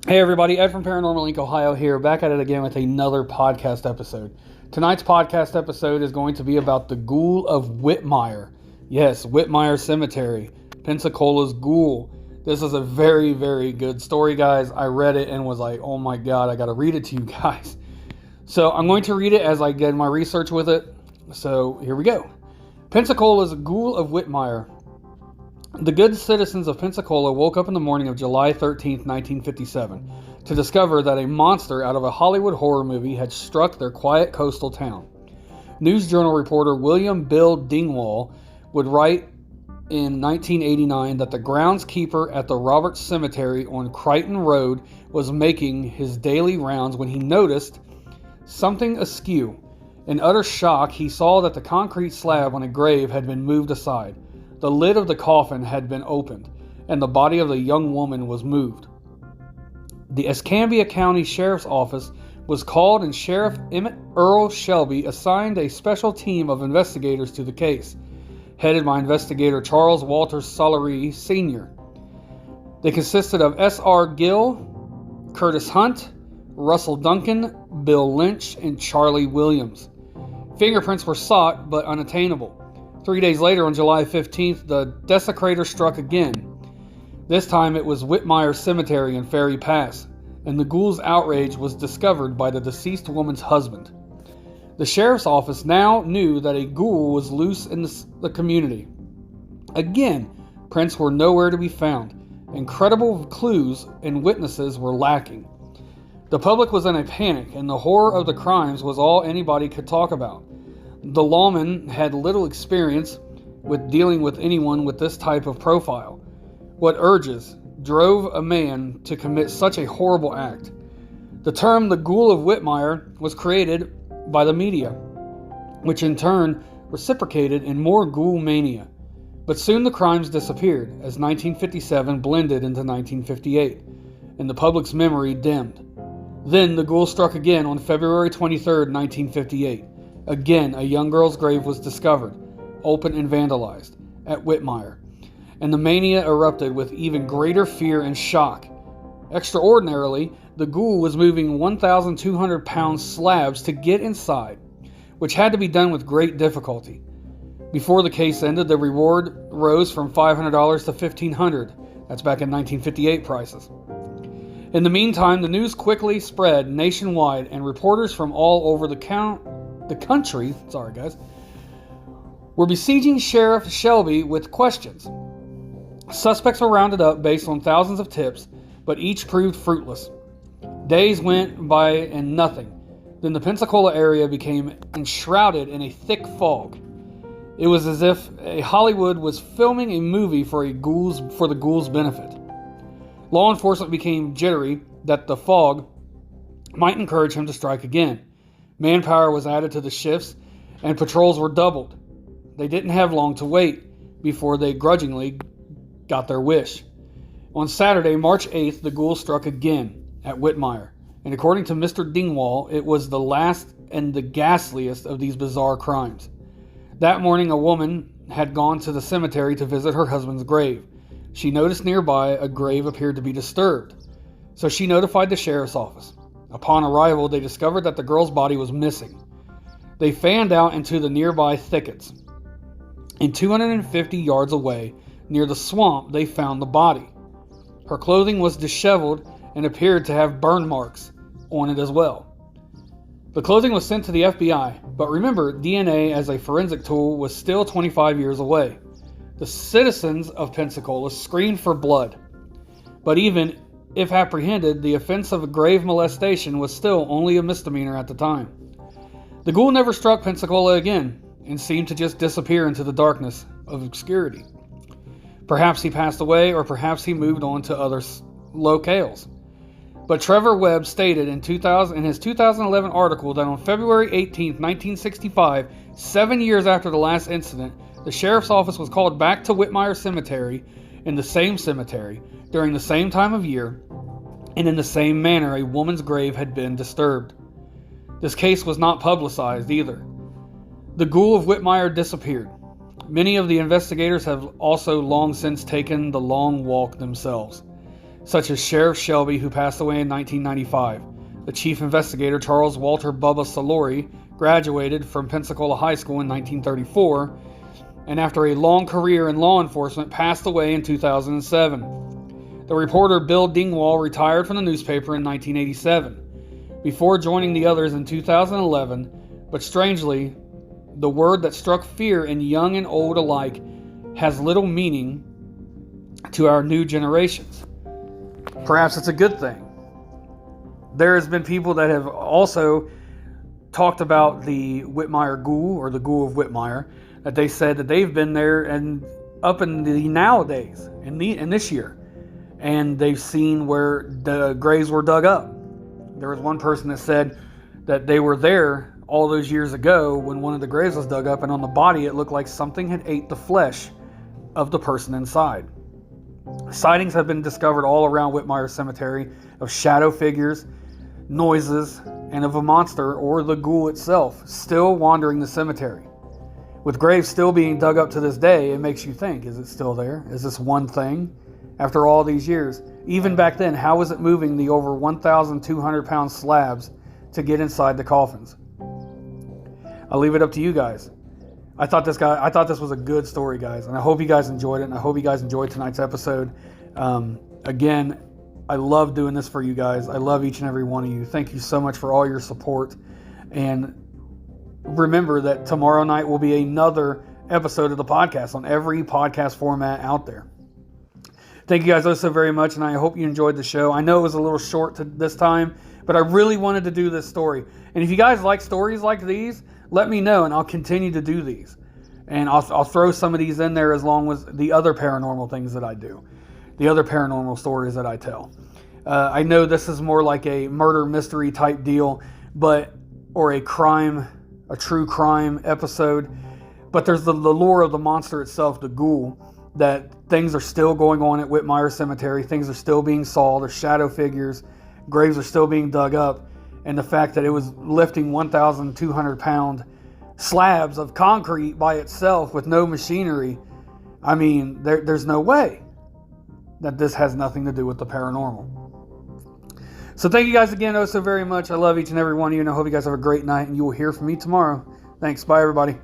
Hey everybody, Ed from Paranormal Inc. Ohio here, back at it again with another podcast episode. Tonight's podcast episode is going to be about the Ghoul of Whitmire. Yes, Whitmire Cemetery, Pensacola's ghoul. This is a very, very good story, guys. I read it and was like, oh my god, I gotta read it to you guys. So I'm going to read it as I get my research with it. So here we go. Pensacola's Ghoul of Whitmire. The good citizens of Pensacola woke up in the morning of July 13, 1957, to discover that a monster out of a Hollywood horror movie had struck their quiet coastal town. News Journal reporter William Bill Dingwall would write in 1989 that the groundskeeper at the Roberts Cemetery on Crichton Road was making his daily rounds when he noticed something askew. In utter shock, he saw that the concrete slab on a grave had been moved aside. The lid of the coffin had been opened, and the body of the young woman was moved. The Escambia County Sheriff's Office was called, and Sheriff Emmett Earl Shelby assigned a special team of investigators to the case, headed by investigator Charles Walter Solari Sr. They consisted of S.R. Gill, Curtis Hunt, Russell Duncan, Bill Lynch, and Charlie Williams. Fingerprints were sought, but unattainable. 3 days later, on July 15th, the desecrator struck again. This time it was Whitmire Cemetery in Ferry Pass, and the ghoul's outrage was discovered by the deceased woman's husband. The sheriff's office now knew that a ghoul was loose in the community. Again, prints were nowhere to be found, and credible clues and witnesses were lacking. The public was in a panic, and the horror of the crimes was all anybody could talk about. The lawman had little experience with dealing with anyone with this type of profile. What urges drove a man to commit such a horrible act? The term the Ghoul of Whitmire was created by the media, which in turn reciprocated in more ghoul mania. But soon the crimes disappeared as 1957 blended into 1958, and the public's memory dimmed. Then the ghoul struck again on February 23, 1958. Again, a young girl's grave was discovered, open and vandalized, at Whitmire, and the mania erupted with even greater fear and shock. Extraordinarily, the ghoul was moving 1,200-pound slabs to get inside, which had to be done with great difficulty. Before the case ended, the reward rose from $500 to $1,500. That's back in 1958 prices. In the meantime, the news quickly spread nationwide, and reporters from all over the country, were besieging Sheriff Shelby with questions. Suspects were rounded up based on thousands of tips, but each proved fruitless. Days went by and nothing. Then the Pensacola area became enshrouded in a thick fog. It was as if Hollywood was filming a movie for the ghoul's benefit. Law enforcement became jittery that the fog might encourage him to strike again. Manpower was added to the shifts, and patrols were doubled. They didn't have long to wait before they grudgingly got their wish. On Saturday, March 8th, the ghoul struck again at Whitmire, and according to Mr. Dingwall, it was the last and the ghastliest of these bizarre crimes. That morning, a woman had gone to the cemetery to visit her husband's grave. She noticed nearby a grave appeared to be disturbed, so she notified the sheriff's office. Upon arrival, they discovered that the girl's body was missing. They fanned out into the nearby thickets. And 250 yards away, near the swamp, they found the body. Her clothing was disheveled and appeared to have burn marks on it as well. The clothing was sent to the FBI, but remember, DNA as a forensic tool was still 25 years away. The citizens of Pensacola screamed for blood, but even if apprehended, the offense of grave molestation was still only a misdemeanor at the time. The ghoul never struck Pensacola again, and seemed to just disappear into the darkness of obscurity. Perhaps he passed away, or perhaps he moved on to other locales. But Trevor Webb stated in his 2011 article that on February 18, 1965, 7 years after the last incident, the sheriff's office was called back to Whitmire Cemetery, in the same cemetery, during the same time of year, and in the same manner a woman's grave had been disturbed. This case was not publicized either. The Ghoul of Whitmire disappeared. Many of the investigators have also long since taken the long walk themselves. such as Sheriff Shelby, who passed away in 1995. The chief investigator, Charles Walter Bubba Salori, graduated from Pensacola High School in 1934, and after a long career in law enforcement, passed away in 2007. The reporter Bill Dingwall retired from the newspaper in 1987, before joining the others in 2011, but strangely, the word that struck fear in young and old alike has little meaning to our new generations. Perhaps it's a good thing. There has been people that have also talked about the Whitmire Ghoul, or the Ghoul of Whitmire, that they said that they've been there and up in the nowadays, in this year, and they've seen where the graves were dug up. There was one person that said that they were there all those years ago when one of the graves was dug up, and on the body it looked like something had ate the flesh of the person inside. Sightings have been discovered all around Whitmire Cemetery of shadow figures, noises, and of a monster, or the ghoul itself, still wandering the cemetery. With graves still being dug up to this day, it makes you think, is it still there? Is this one thing? After all these years, even back then, how was it moving the over 1,200 pound slabs to get inside the coffins? I'll leave it up to you guys. I thought this was a good story, guys, and I hope you guys enjoyed it, and I hope you guys enjoyed tonight's episode. Again, I love doing this for you guys. I love each and every one of you. Thank you so much for all your support, and remember that tomorrow night will be another episode of the podcast on every podcast format out there. Thank you guys so very much, and I hope you enjoyed the show. I know it was a little short this time, but I really wanted to do this story. And if you guys like stories like these, let me know, and I'll continue to do these. And I'll throw some of these in there as long as the other paranormal things that I do, the other paranormal stories that I tell. I know this is more like a murder mystery type deal, or a true crime episode. But there's the lore of the monster itself, the ghoul, that things are still going on at Whitmire Cemetery. Things are still being saw. There's shadow figures. Graves are still being dug up. And the fact that it was lifting 1,200 pound slabs of concrete by itself with no machinery. I mean, there's no way that this has nothing to do with the paranormal. So thank you guys again so very much. I love each and every one of you, and I hope you guys have a great night, and you will hear from me tomorrow. Thanks. Bye, everybody.